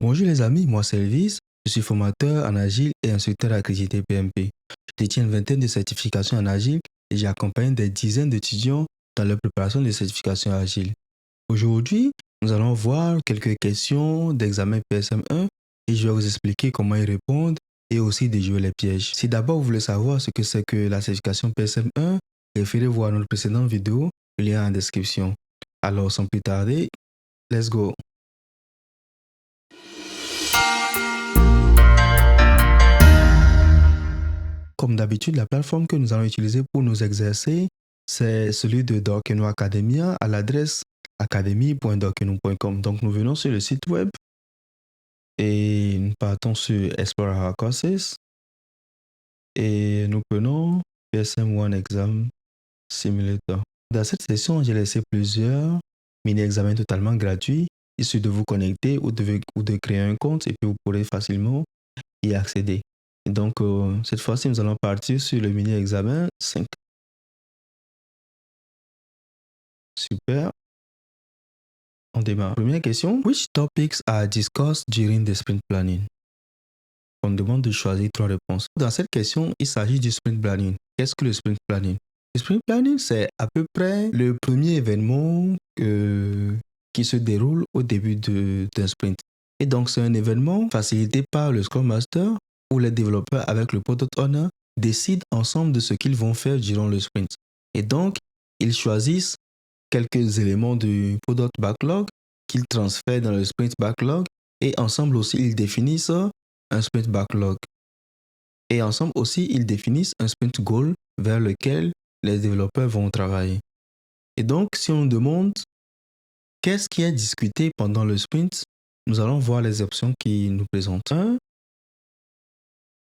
Bonjour les amis, moi c'est Elvis, je suis formateur en Agile et instructeur accrédité PMP. Je détiens une vingtaine de certifications en Agile et j'accompagne des dizaines d'étudiants dans leur préparation de certifications Agile. Aujourd'hui, nous allons voir quelques questions d'examen PSM1 et je vais vous expliquer comment y répondre et aussi déjouer les pièges. Si d'abord vous voulez savoir ce que c'est que la certification PSM1, référez voir notre précédente vidéo, le lien en description. Alors sans plus tarder, let's go! Comme d'habitude, la plateforme que nous allons utiliser pour nous exercer, c'est celui de Dockenou Academia à l'adresse academy.dockenou.com. Donc, nous venons sur le site web et nous partons sur Explorer Our Courses et nous prenons PSM1 Exam Simulator. Dans cette session, j'ai laissé plusieurs mini-examens totalement gratuits. Il suffit de vous connecter ou de créer un compte et puis vous pourrez facilement y accéder. Et donc, cette fois-ci, nous allons partir sur le mini-examen 5. Super. On démarre. Première question. Which topics are discussed during the sprint planning? On demande de choisir 3 réponses. Dans cette question, il s'agit du sprint planning. Qu'est-ce que le sprint planning? Le sprint planning, c'est à peu près le premier événement qui se déroule au début d'un sprint. Et donc, c'est un événement facilité par le Scrum Master où les développeurs avec le Product Owner décident ensemble de ce qu'ils vont faire durant le sprint. Et donc, ils choisissent quelques éléments du Product Backlog qu'ils transfèrent dans le Sprint Backlog et ensemble aussi, ils définissent un Sprint Backlog. Et ensemble aussi, ils définissent un Sprint Goal vers lequel les développeurs vont travailler. Et donc, si on demande qu'est-ce qui est discuté pendant le sprint, nous allons voir les options qui nous présentent. 1.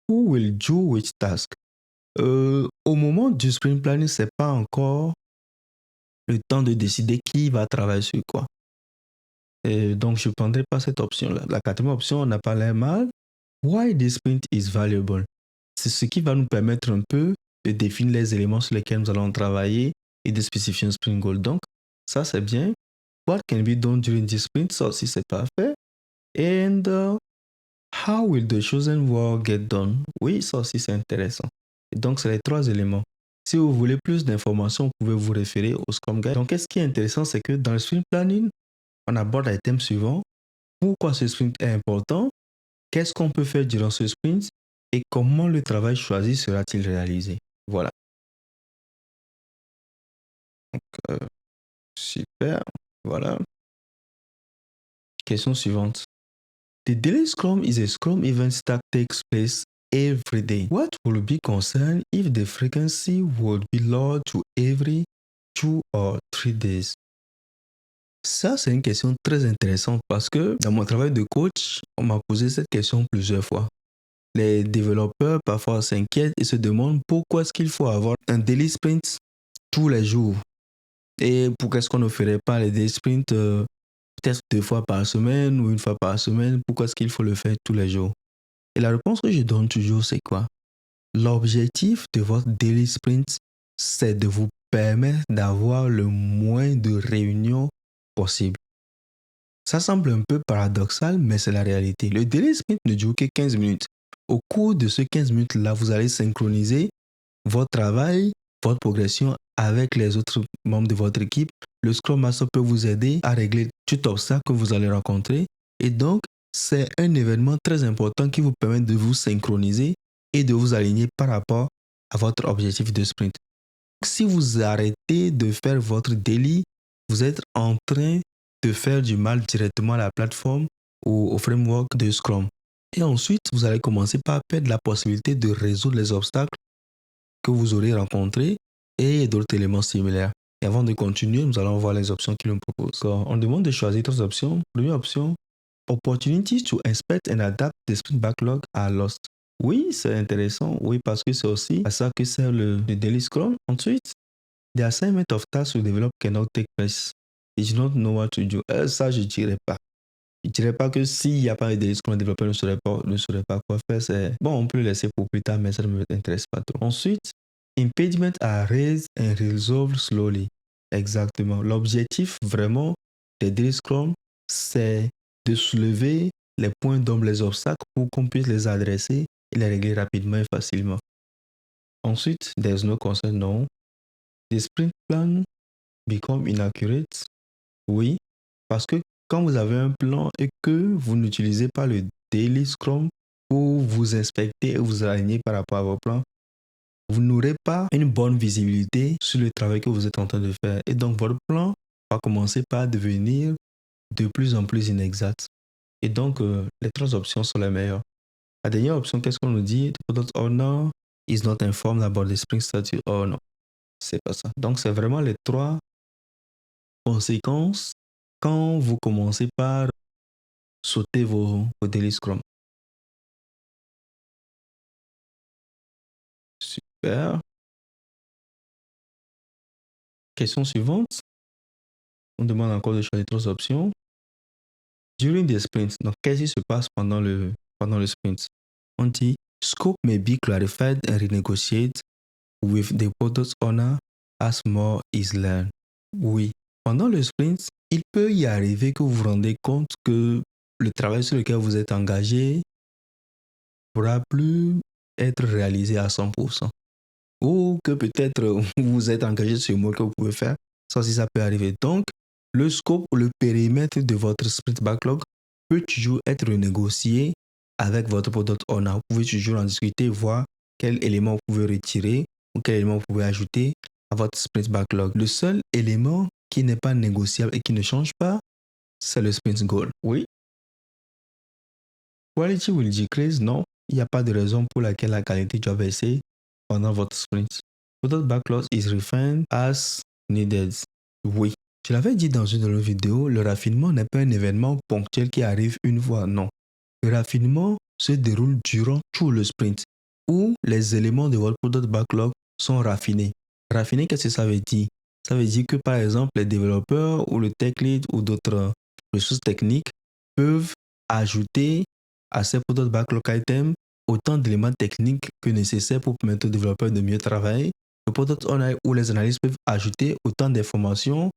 Who will do which task? Au moment du sprint planning, ce n'est pas encore le temps de décider qui va travailler sur quoi. Et donc, je ne prendrai pas cette option-là. La quatrième option, n'a pas l'air mal. Why this sprint is valuable? C'est ce qui va nous permettre un peu de définir les éléments sur lesquels nous allons travailler et de spécifier un sprint goal. Donc, ça, c'est bien. What can be done during this sprint? Ça aussi, c'est parfait. And how will the chosen work get done? Oui, ça aussi, c'est intéressant. Et donc, c'est les 3 éléments. Si vous voulez plus d'informations, vous pouvez vous référer au Scrum Guide. Donc, ce qui est intéressant, c'est que dans le sprint planning, on aborde les thèmes suivants. Pourquoi ce sprint est important? Qu'est-ce qu'on peut faire durant ce sprint? Et comment le travail choisi sera-t-il réalisé? Voilà. Donc, super. Voilà. Question suivante. The daily Scrum is a Scrum event that takes place every day. What will be concerned if the frequency would be low to every 2 or 3 days? Ça, c'est une question très intéressante parce que dans mon travail de coach, on m'a posé cette question plusieurs fois. Les développeurs parfois s'inquiètent et se demandent pourquoi est-ce qu'il faut avoir un daily sprint tous les jours. Et pourquoi est-ce qu'on ne ferait pas les daily sprints peut-être 2 fois par semaine ou 1 fois par semaine? Pourquoi est-ce qu'il faut le faire tous les jours? Et la réponse que je donne toujours, c'est quoi? L'objectif de votre daily sprint, c'est de vous permettre d'avoir le moins de réunions possible. Ça semble un peu paradoxal, mais c'est la réalité. Le daily sprint ne dure que 15 minutes. Au cours de ces 15 minutes-là, vous allez synchroniser votre travail, votre progression avec les autres membres de votre équipe. Le Scrum Master peut vous aider à régler tout obstacle que vous allez rencontrer. Et donc, c'est un événement très important qui vous permet de vous synchroniser et de vous aligner par rapport à votre objectif de sprint. Si vous arrêtez de faire votre daily, vous êtes en train de faire du mal directement à la plateforme ou au framework de Scrum. Et ensuite, vous allez commencer par perdre la possibilité de résoudre les obstacles que vous aurez rencontrés et d'autres éléments similaires. Et avant de continuer, nous allons voir les options qu'il nous propose. On demande de choisir 3 options. Première option, opportunities to inspect and adapt the sprint backlog are lost. Oui, c'est intéressant. Oui, parce que c'est aussi à ça que sert le daily Scrum. Ensuite, the assignment of tasks to develop cannot take place. You do not know what to do. Ça, je ne dirais pas. Je ne dirais pas que s'il n'y a pas de daily Scrum, le développeur ne saurait pas quoi faire. C'est... Bon, on peut le laisser pour plus tard, mais ça ne m'intéresse pas trop. Ensuite, impediments are raised and resolved slowly. Exactement. L'objectif vraiment des daily Scrum, c'est de soulever les points d'ombre, les obstacles pour qu'on puisse les adresser et les régler rapidement et facilement. Ensuite, there's no concern, no. The sprint plan become inaccurate. Oui, parce que quand vous avez un plan et que vous n'utilisez pas le Daily Scrum pour vous inspecter et vous aligner par rapport à vos plans, vous n'aurez pas une bonne visibilité sur le travail que vous êtes en train de faire. Et donc, votre plan va commencer par devenir de plus en plus inexact. Et donc, les trois options sont les meilleures. La dernière option, qu'est-ce qu'on nous dit? The product owner is not informed about the sprint statute. Oh non, c'est pas ça. Donc, c'est vraiment les trois conséquences quand vous commencez par sauter vos daily scrum. Super. Question suivante. On demande encore de choisir trois options. During the sprint, donc qu'est-ce qui se passe pendant le sprint? On dit scope may be clarified and renegotiated with the product owner as more is learned. Oui, pendant le sprint, il peut y arriver que vous vous rendez compte que le travail sur lequel vous êtes engagé ne pourra plus être réalisé à 100%. Ou que peut-être vous êtes engagé sur le mot que vous pouvez faire. Ça aussi, ça peut arriver. Donc, le scope ou le périmètre de votre sprint backlog peut toujours être renégocié avec votre product owner. Vous pouvez toujours en discuter, voir quel élément vous pouvez retirer ou quel élément vous pouvez ajouter à votre sprint backlog. Le seul élément qui n'est pas négociable et qui ne change pas, c'est le sprint goal. Oui. Quality will decrease? Non. Il n'y a pas de raison pour laquelle la qualité doit baisser pendant votre sprint. Product backlog is refined as needed. Oui. Je l'avais dit dans une de nos vidéos, le raffinement n'est pas un événement ponctuel qui arrive une fois, non. Le raffinement se déroule durant tout le sprint, où les éléments de votre product backlog sont raffinés. Raffiner, qu'est-ce que ça veut dire? Ça veut dire que par exemple, les développeurs ou le tech lead ou d'autres ressources techniques peuvent ajouter à ces product backlog items autant d'éléments techniques que nécessaires pour permettre aux développeurs de mieux travailler. Le product owner ou les analystes peuvent ajouter autant d'informations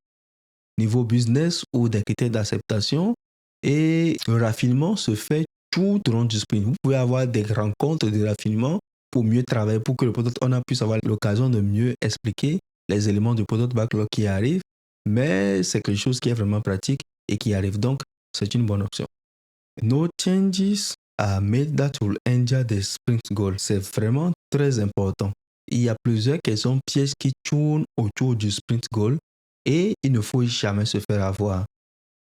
niveau business ou des critères d'acceptation, et le raffinement se fait tout au long du sprint. Vous pouvez avoir des rencontres de raffinement pour mieux travailler, pour que le product owner puisse avoir l'occasion de mieux expliquer les éléments du product backlog qui arrivent, mais c'est quelque chose qui est vraiment pratique et qui arrive, donc c'est une bonne option. No changes are made that will injure the sprint goal. C'est vraiment très important. Il y a plusieurs questions pièges qui tournent autour du sprint goal et il ne faut jamais se faire avoir.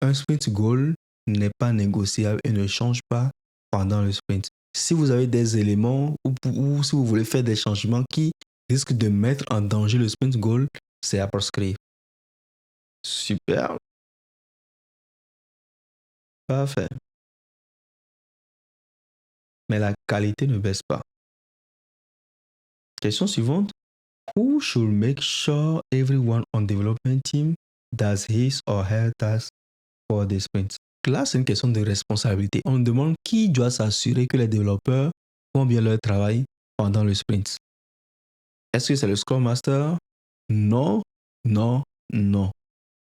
Un sprint goal n'est pas négociable et ne change pas pendant le sprint. Si vous avez des éléments ou si vous voulez faire des changements qui risquent de mettre en danger le sprint goal, c'est à proscrire. Super. Parfait. Mais la qualité ne baisse pas. Question suivante. Who should make sure everyone on development team does his or her task for the sprint? Là, c'est une question de responsabilité. On demande qui doit s'assurer que les développeurs font bien leur travail pendant le sprint. Est-ce que c'est le Scrum Master? Non, non, non.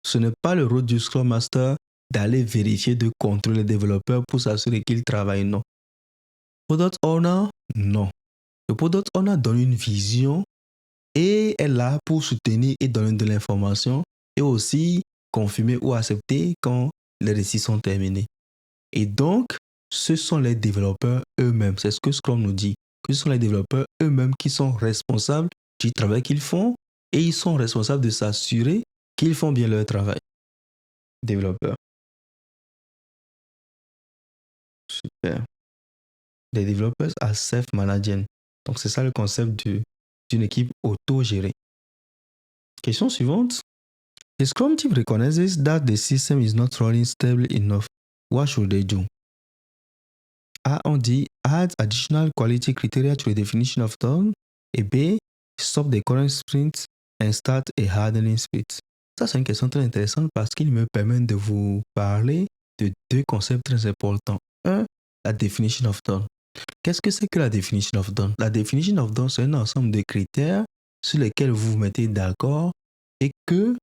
Ce n'est pas le rôle du Scrum Master d'aller vérifier, de contrôler les développeurs pour s'assurer qu'ils travaillent, non. Product Owner? Non. Le Product Owner donne une vision et est là pour soutenir et donner de l'information et aussi confirmer ou accepter quand les récits sont terminés. Et donc, ce sont les développeurs eux-mêmes, c'est ce que Scrum nous dit, que ce sont les développeurs eux-mêmes qui sont responsables du travail qu'ils font et ils sont responsables de s'assurer qu'ils font bien leur travail. Développeurs. Super. Les développeurs are self-managing. Donc, c'est ça le concept d'une équipe auto-gérée. Question suivante. The Scrum team recognizes that the system is not running stable enough. What should they do? A, on dit add additional quality criteria to the definition of done. Et B, stop the current sprint and start a hardening sprint. Ça, c'est une question très intéressante parce qu'il me permet de vous parler de deux concepts très importants. Un, la definition of done. Qu'est-ce que c'est que la definition of done? La definition of done, c'est un ensemble de critères sur lesquels vous vous mettez d'accord et que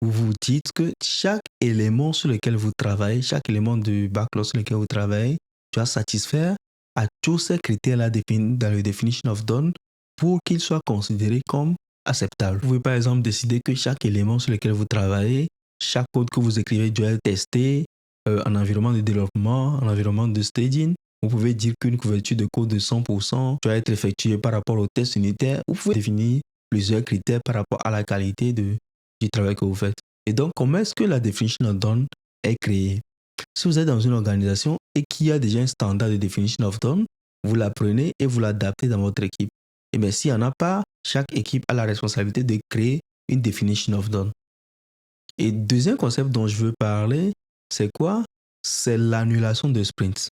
vous vous dites que chaque élément sur lequel vous travaillez, chaque élément du backlog sur lequel vous travaillez, doit satisfaire à tous ces critères-là définis dans le definition of done pour qu'il soit considéré comme acceptable. Vous pouvez par exemple décider que chaque élément sur lequel vous travaillez, chaque code que vous écrivez doit être testé en environnement de développement, en environnement de staging. Vous pouvez dire qu'une couverture de code de 100% doit être effectuée par rapport au test unitaire. Vous pouvez définir plusieurs critères par rapport à la qualité du travail que vous faites. Et donc, comment est-ce que la definition of done est créée? Si vous êtes dans une organisation et qu'il y a déjà un standard de definition of done, vous la prenez et vous l'adaptez dans votre équipe. Et bien, s'il n'y en a pas, chaque équipe a la responsabilité de créer une definition of done. Et deuxième concept dont je veux parler, c'est quoi? C'est l'annulation de sprints.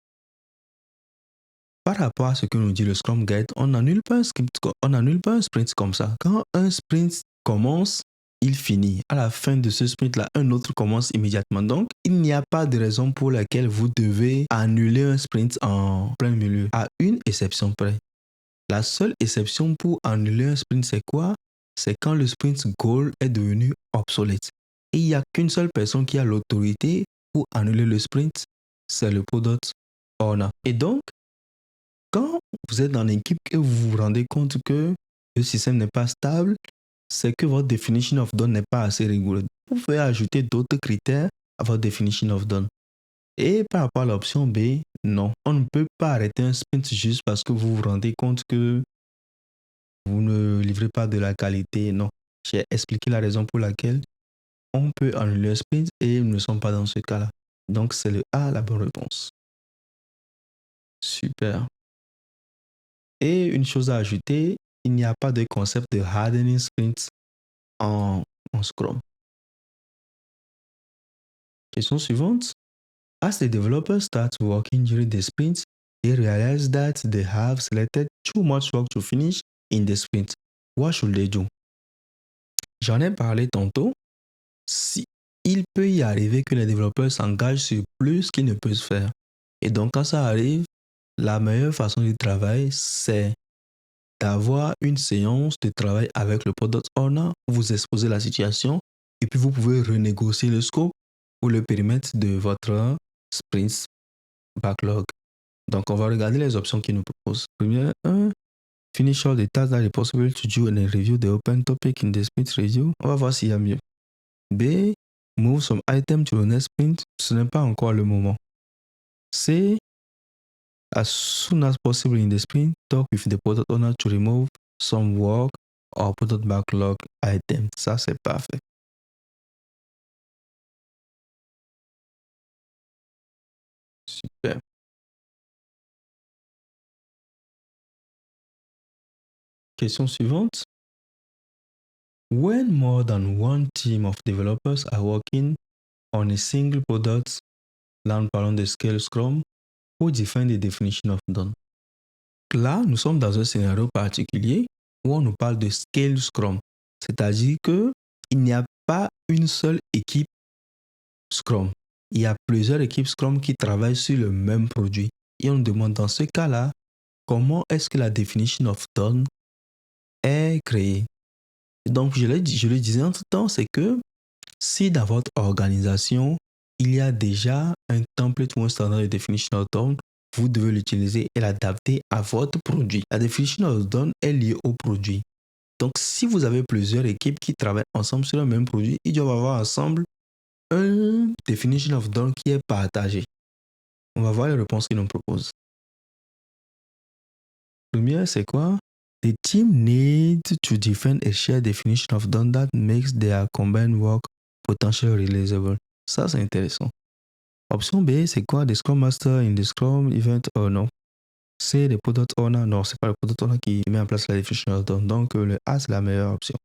Par rapport à ce que nous dit le Scrum Guide, on n'annule pas un sprint comme ça. Quand un sprint commence, il finit. À la fin de ce sprint-là, un autre commence immédiatement. Donc, il n'y a pas de raison pour laquelle vous devez annuler un sprint en plein milieu, à une exception près. La seule exception pour annuler un sprint, c'est quoi? C'est quand le sprint goal est devenu obsolète. Et il n'y a qu'une seule personne qui a l'autorité pour annuler le sprint, c'est le product owner. Et donc, quand vous êtes dans l'équipe et vous vous rendez compte que le système n'est pas stable, c'est que votre definition of done n'est pas assez rigoureuse. Vous pouvez ajouter d'autres critères à votre definition of done. Et par rapport à l'option B, non. On ne peut pas arrêter un sprint juste parce que vous vous rendez compte que vous ne livrez pas de la qualité. Non. J'ai expliqué la raison pour laquelle on peut annuler un sprint et nous ne sommes pas dans ce cas-là. Donc, c'est le A, la bonne réponse. Super. Et une chose à ajouter, il n'y a pas de concept de hardening sprint en Scrum. Question suivante. As the developers start working during the sprint, they realize that they have selected too much work to finish in the sprint. What should they do? J'en ai parlé tantôt. Il peut y arriver que les développeurs s'engagent sur plus qu'ils ne peuvent faire. Et donc, quand ça arrive, la meilleure façon de travailler, c'est d'avoir une séance de travail avec le product owner, vous exposez la situation et puis vous pouvez renégocier le scope ou le périmètre de votre sprint backlog. Donc, on va regarder les options qu'il nous propose. Première, 1. Finish all the tasks that are possible to do and review the open topic in the sprint review. On va voir s'il y a mieux. B. Move some items to the next sprint. Ce n'est pas encore le moment. C. As soon as possible in the sprint, talk with the product owner to remove some work or product backlog items. Ça, c'est parfait. Super. Question suivante. When more than one team of developers are working on a single product, là nous parlons de Scale Scrum, who define the definition of done. Là, nous sommes dans un scénario particulier où on nous parle de Scale Scrum. C'est-à-dire qu'il n'y a pas une seule équipe Scrum. Il y a plusieurs équipes Scrum qui travaillent sur le même produit. Et on nous demande dans ce cas-là, comment est-ce que la definition of done est créée. Donc, je le disais en tout temps, c'est que si dans votre organisation, il y a déjà un template ou un standard de definition of done, vous devez l'utiliser et l'adapter à votre produit. La definition of done est liée au produit. Donc, si vous avez plusieurs équipes qui travaillent ensemble sur le même produit, ils doivent avoir ensemble un definition of done qui est partagé. On va voir les réponses qu'ils nous proposent. Première, c'est quoi? The team needs to define a shared definition of done that makes their combined work potentially realizable. Ça, c'est intéressant. Option B, c'est quoi? The Scrum Master in the Scrum event or no? C'est le product owner. Non, c'est pas le product owner qui met en place la definition of done. Donc, le A, c'est la meilleure option.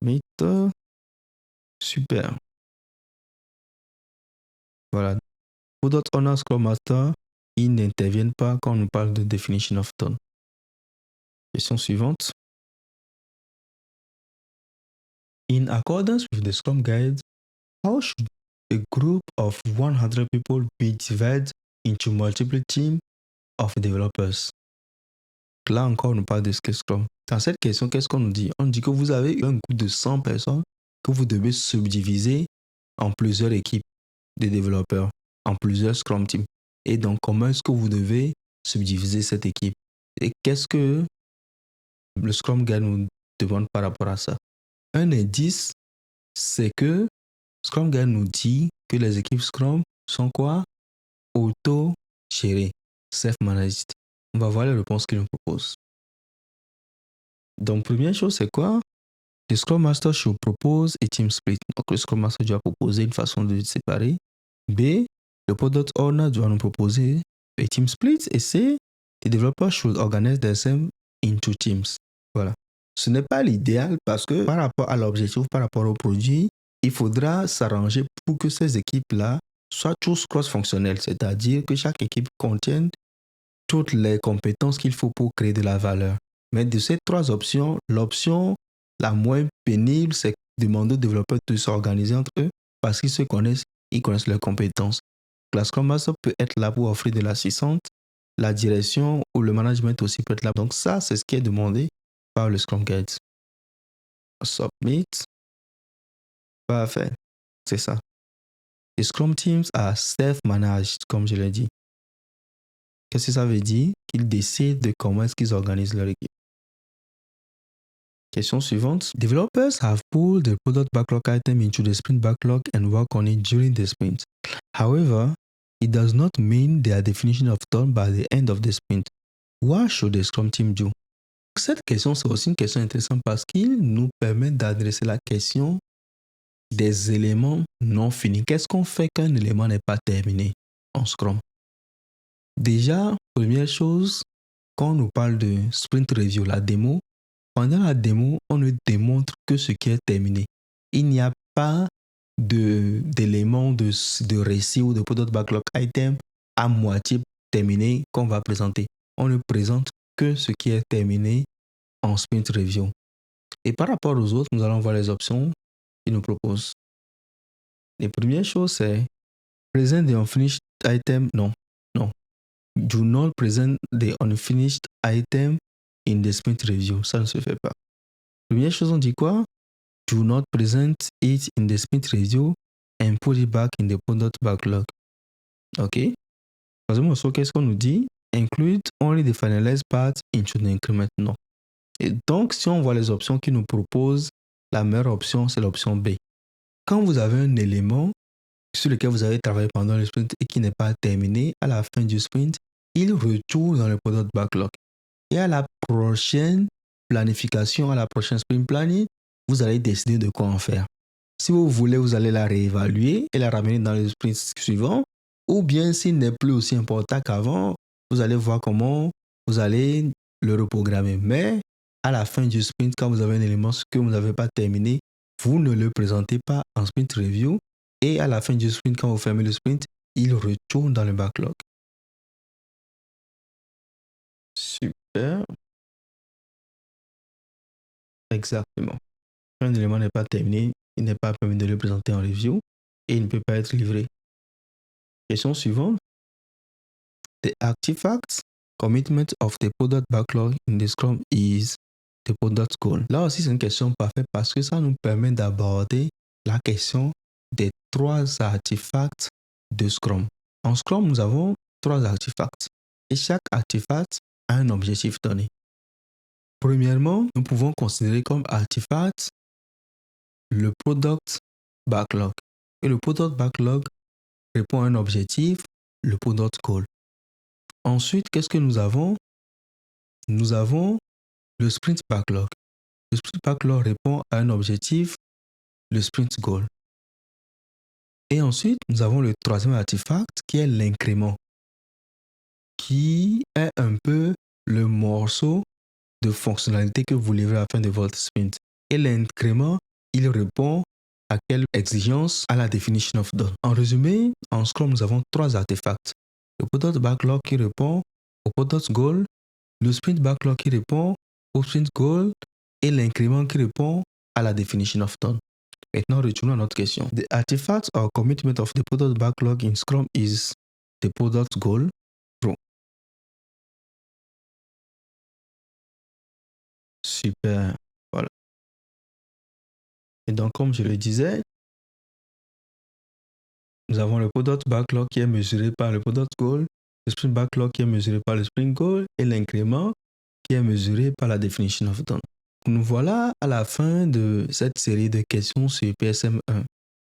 Submit. Super. Voilà. Product owner, Scrum Master, ils n'interviennent pas quand on nous parle de definition of done. Question suivante. In accordance with the Scrum Guide, how should a group of 100 people be divided into multiple teams of developers? Là encore, on nous parle de Scrum. Dans cette question, qu'est-ce qu'on nous dit? On dit que vous avez un groupe de 100 personnes que vous devez subdiviser en plusieurs équipes de développeurs, en plusieurs Scrum Teams. Et donc, comment est-ce que vous devez subdiviser cette équipe? Et qu'est-ce que le Scrum Guide nous demande par rapport à ça? Un indice, c'est que Scrum Guide nous dit que les équipes Scrum sont quoi? Auto-gérées, self-managed. On va voir les réponses qu'il nous propose. Donc, première chose, c'est quoi? Le Scrum Master should propose a team split. Donc, le Scrum Master doit proposer une façon de séparer. B, le Product Owner doit nous proposer a team split. Et C, les développeurs should organize themselves into teams. Voilà. Ce n'est pas l'idéal parce que par rapport à l'objectif, par rapport au produit, il faudra s'arranger pour que ces équipes-là soient tous cross-fonctionnelles. C'est-à-dire que chaque équipe contienne toutes les compétences qu'il faut pour créer de la valeur. Mais de ces trois options, l'option la moins pénible, c'est demander aux développeurs de s'organiser entre eux parce qu'ils se connaissent, ils connaissent leurs compétences. La Scrum Master peut être là pour offrir de l'assistance, la direction ou le management aussi peut être là. Donc ça, c'est ce qui est demandé par le Scrum Guide. Submit. Parfait. C'est ça. Les Scrum Teams are self-managed, comme je l'ai dit. Qu'est-ce que ça veut dire? Qu'ils décident de comment est-ce qu'ils organisent leur équipe. Question suivante. Developers have pulled the product backlog item into the sprint backlog and work on it during the sprint. However, it does not mean their definition of done by the end of the sprint. What should the Scrum team do? Cette question, c'est aussi une question intéressante parce qu'il nous permet d'adresser la question des éléments non finis. Qu'est-ce qu'on fait qu'un élément n'est pas terminé en Scrum? Déjà, première chose, quand on nous parle de sprint review, la démo, pendant la démo, on ne démontre que ce qui est terminé. Il n'y a pas d'éléments de récit ou de product backlog item à moitié terminé qu'on va présenter. On ne présente que ce qui est terminé en sprint review. Et par rapport aux autres, nous allons voir les options qu'ils nous proposent. Les premières choses, c'est present the unfinished item. Non. Do not present the unfinished item in the sprint review. Ça ne se fait pas. Première chose, on dit quoi? Do not present it in the sprint review and put it back in the product backlog. OK? Troisième morceau, qu'est-ce qu'on nous dit? Include only the finalized part into the increment. Non. Et donc, si on voit les options qui nous proposent, la meilleure option, c'est l'option B. Quand vous avez un élément sur lequel vous avez travaillé pendant le sprint et qui n'est pas terminé, à la fin du sprint, il retourne dans le product backlog. Et à la prochaine planification, à la prochaine sprint planning, vous allez décider de quoi en faire. Si vous voulez, vous allez la réévaluer et la ramener dans le sprint suivant. Ou bien, s'il n'est plus aussi important qu'avant, vous allez voir comment vous allez le reprogrammer. Mais à la fin du sprint, quand vous avez un élément que vous n'avez pas terminé, vous ne le présentez pas en sprint review. Et à la fin du sprint, quand vous fermez le sprint, il retourne dans le backlog. Super. Exactement. Un élément n'est pas terminé, il n'est pas permis de le présenter en review et il ne peut pas être livré. Question suivante. The artifact commitment of the product backlog in the Scrum is the product goal. Là aussi, c'est une question parfaite parce que ça nous permet d'aborder la question des trois artefacts de Scrum. En Scrum, nous avons trois artefacts et chaque artefact a un objectif donné. Premièrement, nous pouvons considérer comme artefact le product backlog. Et le product backlog répond à un objectif, le product goal. Ensuite, qu'est-ce que nous avons? Nous avons le sprint backlog. Le sprint backlog répond à un objectif, le sprint goal. Et ensuite, nous avons le troisième artefact qui est l'incrément, qui est un peu le morceau de fonctionnalité que vous livrez à la fin de votre sprint. Et l'incrément, il répond à quelle exigence? À la definition of done. En résumé, en Scrum, nous avons trois artefacts. Le product backlog qui répond au product goal, le sprint backlog qui répond au sprint goal et l'incrément qui répond à la definition of done. Maintenant, retournons à notre question. The artifact or commitment of the product backlog in Scrum is the product goal. True. Super. Voilà. Et donc, comme je le disais, nous avons le product backlog qui est mesuré par le product goal, le sprint backlog qui est mesuré par le sprint goal et l'incrément qui est mesuré par la definition of done. Nous voilà à la fin de cette série de questions sur PSM1.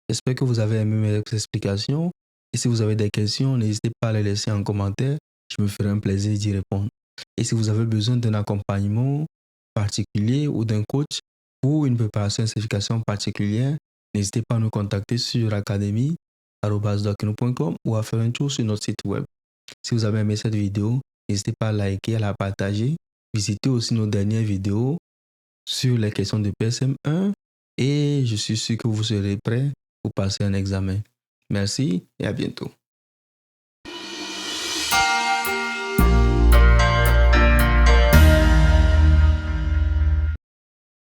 J'espère que vous avez aimé mes explications. Et si vous avez des questions, n'hésitez pas à les laisser en commentaire. Je me ferai un plaisir d'y répondre. Et si vous avez besoin d'un accompagnement particulier ou d'un coach pour une préparation et certification particulière, n'hésitez pas à nous contacter sur academy@docino.com ou à faire un tour sur notre site web. Si vous avez aimé cette vidéo, n'hésitez pas à liker, à la partager. Visitez aussi nos dernières vidéos sur les questions de PSM1 et je suis sûr que vous serez prêts pour passer un examen. Merci et à bientôt.